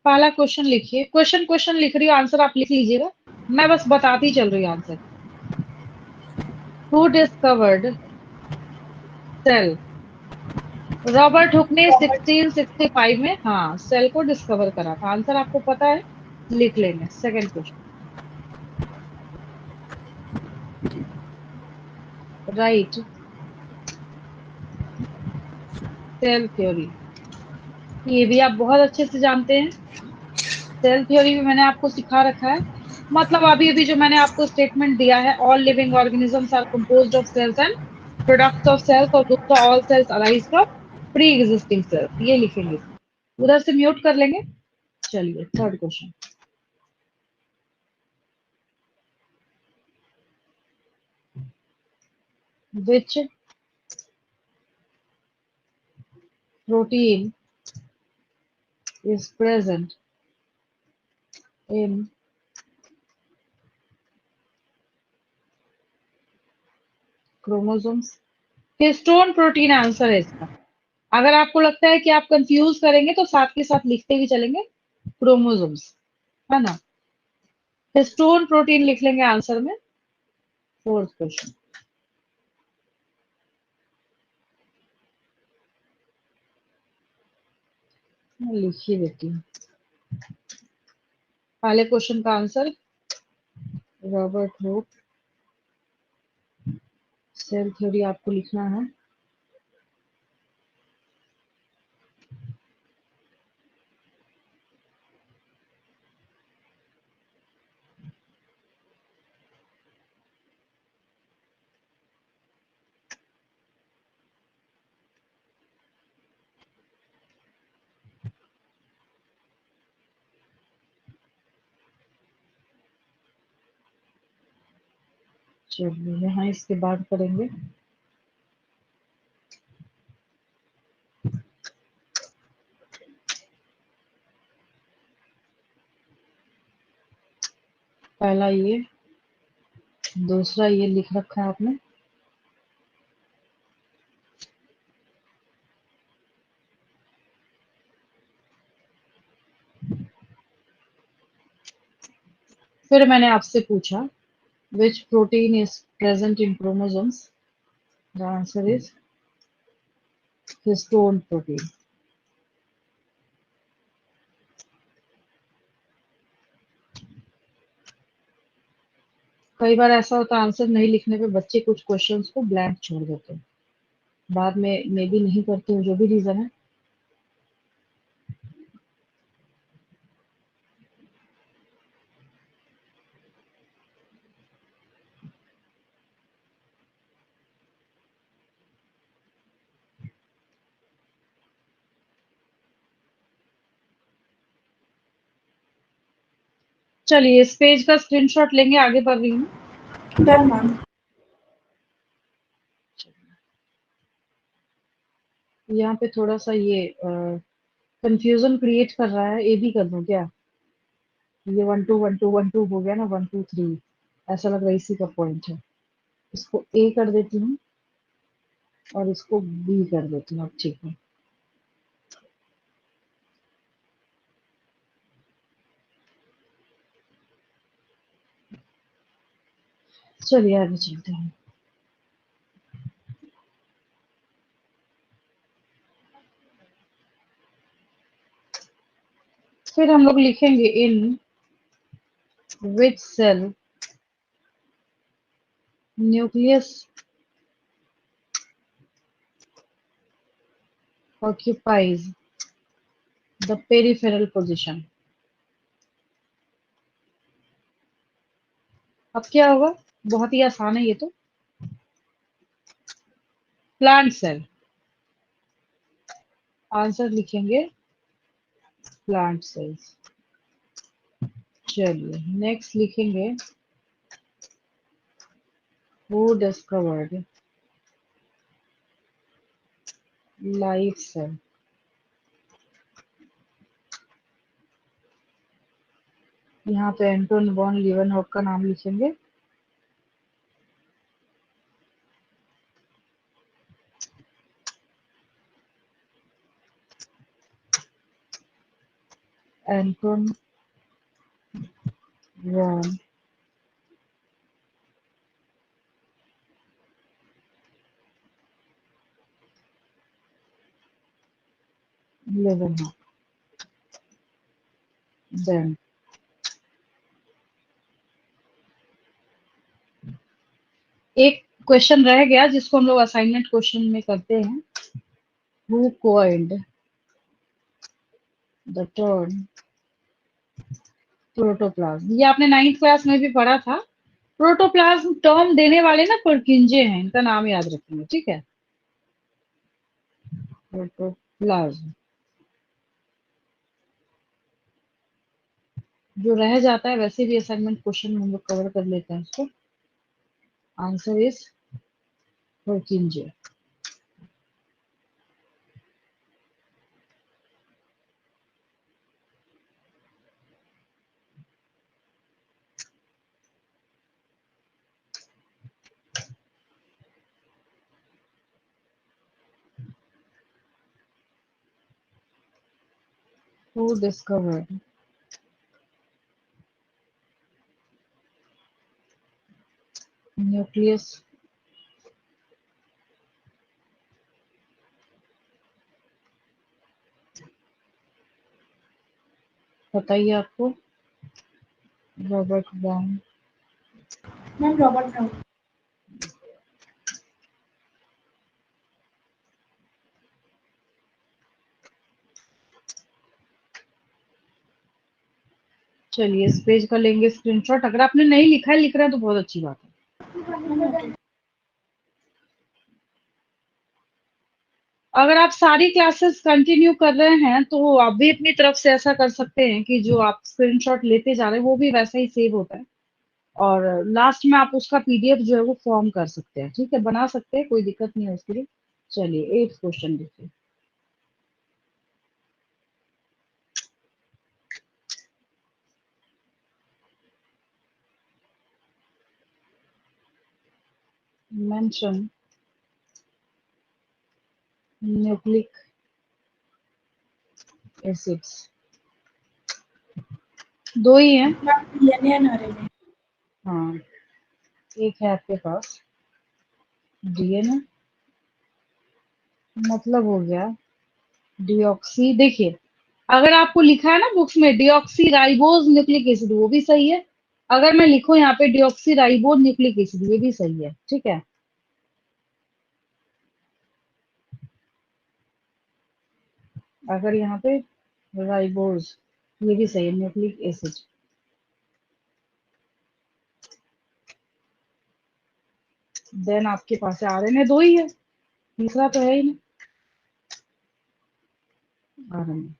पहला क्वेश्चन लिखिए। Question question लिख रही हूँ, आंसर आप लिख लीजिएगा। मैं बस बताती चल रही हूँ answer. Who discovered cell? Robert Hooke ने 1665 में, हाँ, सेल को डिस्कवर करा था। आंसर आपको पता है, लिख लेंगे। Second question, right cell theory. ये भी आप बहुत अच्छे से जानते हैं। सेल थ्योरी भी मैंने आपको सिखा रखा है। मतलब अभी अभी जो मैंने आपको स्टेटमेंट दिया है, all living organisms are composed of cells and products of cells, और दूसरा all cells arise from pre existing cells, ये लिखेंगे। उधर से म्यूट कर लेंगे। चलिए third question, which protein is present in chromosomes? Histone protein answer है इसका। अगर आपको लगता है कि आप कंफ्यूज करेंगे तो साथ के साथ लिखते भी चलेंगे क्रोमोसोम्स, है ना। हिस्टोन प्रोटीन लिख लेंगे आंसर में। फोर्थ क्वेश्चन, मैं लिख ही देती हूँ पहले क्वेश्चन का answer. Robert Hooke, cell theory आपको लिखना है। चलिए यहाँ इसके बाद करेंगे। पहला ये, दूसरा ये लिख रखा है आपने। फिर मैंने आपसे पूछा which protein is present in chromosomes? The answer is histone protein. कई बार ऐसा होता है आंसर नहीं लिखने पे बच्चे कुछ क्वेश्चंस को ब्लैंक छोड़ देते हैं, बाद में मे भी नहीं करते हो, जो भी रीजन है। चलिए इस पेज का स्क्रीनशॉट लेंगे, आगे बढ़ रही हूँ। Done ma'am. यहाँ पे थोड़ा सा ये कंफ्यूजन क्रिएट कर रहा है, ए भी कर दूं क्या? ये 1 2 1 2 1 2 हो गया ना, 1 2 3, ऐसा लग रहा है इसी का पॉइंट है। इसको ए कर देती हूँ और इसको बी कर देती हूँ, अब ठीक है। चलिए आगे चलते हैं। फिर हम लोग लिखेंगे in which cell nucleus occupies the peripheral position। अब क्या होगा? बहुत ही आसान है ये तो। प्लांट सेल, आंसर लिखेंगे प्लांट सेल्स। चलिए नेक्स्ट लिखेंगे हु डिस्कवर्ड लाइफ सेल। यहाँ पे एंटोन वॉन लीवनहॉक का नाम लिखेंगे। Anton von Leeuwenhoek. Then एक क्वेश्चन रह गया जिसको हम लोग असाइनमेंट क्वेश्चन में करते हैं. Who coined the term protoplasm? ये आपने 9th क्लास में भी पढ़ा था. प्रोटोप्लाज्म टर्म देने वाले ना पर्किंजे हैं, इनका नाम याद रखेंगे. ठीक है, प्रोटोप्लाज्म. जो रह जाता है वैसे भी असाइनमेंट क्वेश्चन में हम लोग कवर कर लेते हैं इसको. Answer is पर्किंजे. Who discovered nucleus बताइए आपको. Robert brown. Ma'am Robert brown. चलिए इस पेज का लेंगे स्क्रीनशॉट. अगर आपने नहीं लिखा है, लिख रहे हैं तो बहुत अच्छी बात है. अगर आप सारी क्लासेस कंटिन्यू कर रहे हैं तो आप भी अपनी तरफ से ऐसा कर सकते हैं कि जो आप स्क्रीनशॉट लेते जा रहे हैं वो भी वैसा ही सेव होता है, और लास्ट में आप उसका पीडीएफ जो है वो फॉर्म कर सकते हैं. ठीक है, बना सकते हैं, कोई दिक्कत नहीं है उसके लिए. चलिए 8th क्वेश्चन देखिए. Mention nucleic acids. दो ही हैं. DNA and RNA. हाँ, एक है आपके पास डीएनए, मतलब हो गया डिऑक्सी. देखिए अगर आपको लिखा है ना बुक्स में डिऑक्सी राइबोज न्यूक्लिक एसिड, वो भी सही है. अगर मैं लिखूं यहाँ पे डिऑक्सी राइबोज न्यूक्लिक एसिड, ये भी सही है. ठीक है, अगर यहाँ पे राइबोज, ये भी सही है न्यूक्लिक एसिड. देन आपके पास आरएनए. दो ही है, तीसरा तो है ही नहीं. आरएनए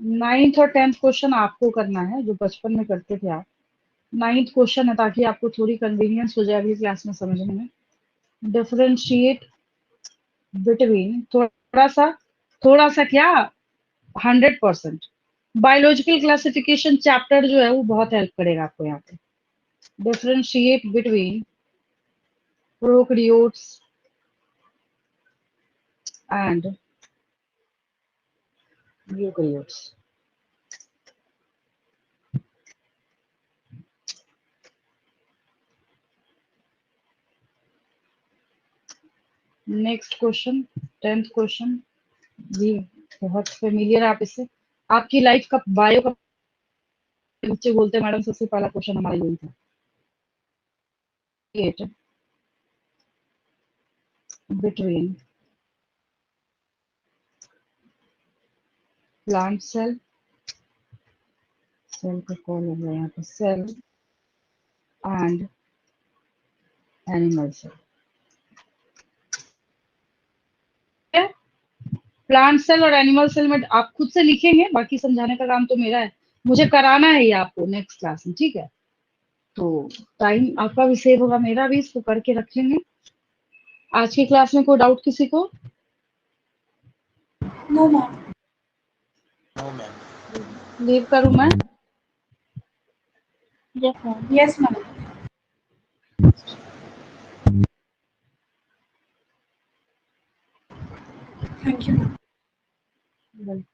9th और 10th क्वेश्चन आपको करना है, जो बचपन में करते थे आप. 9th क्वेश्चन है ताकि आपको थोड़ी कन्वीनियंस हो जाए अगली क्लास में समझने में. डिफरेंशिएट बिटवीन, थोड़ा सा क्या, 100%. बायोलॉजिकल क्लासिफिकेशन चैप्टर जो है वो बहुत हेल्प करेगा आपको यहाँ पे. Differentiate between prokaryotes and eukaryotes. Next question, 10th question भी बहुत फेमिलियर. आप इससे आपकी लाइफ का बायो का बच्चे बोलते हैं मैडम सबसे पहला क्वेश्चन हमारा यही था. बिटवीन प्लांट सेल, सेल का कॉल हो गया यहाँ पे, cell and animal cell. Plant cell और एनिमल सेल में आप खुद से लिखेंगे, बाकी समझाने का काम तो मेरा है. मुझे कराना है ये आपको नेक्स्ट क्लास में. ठीक है, तो टाइम आपका भी सेव होगा, मेरा भी. इसको करके रखेंगे. आज की क्लास में कोई डाउट किसी को? No ma'am. No ma'am. Leave करूं मैं? Yes ma'am. Yes, ma'am. Thank you, ma'am.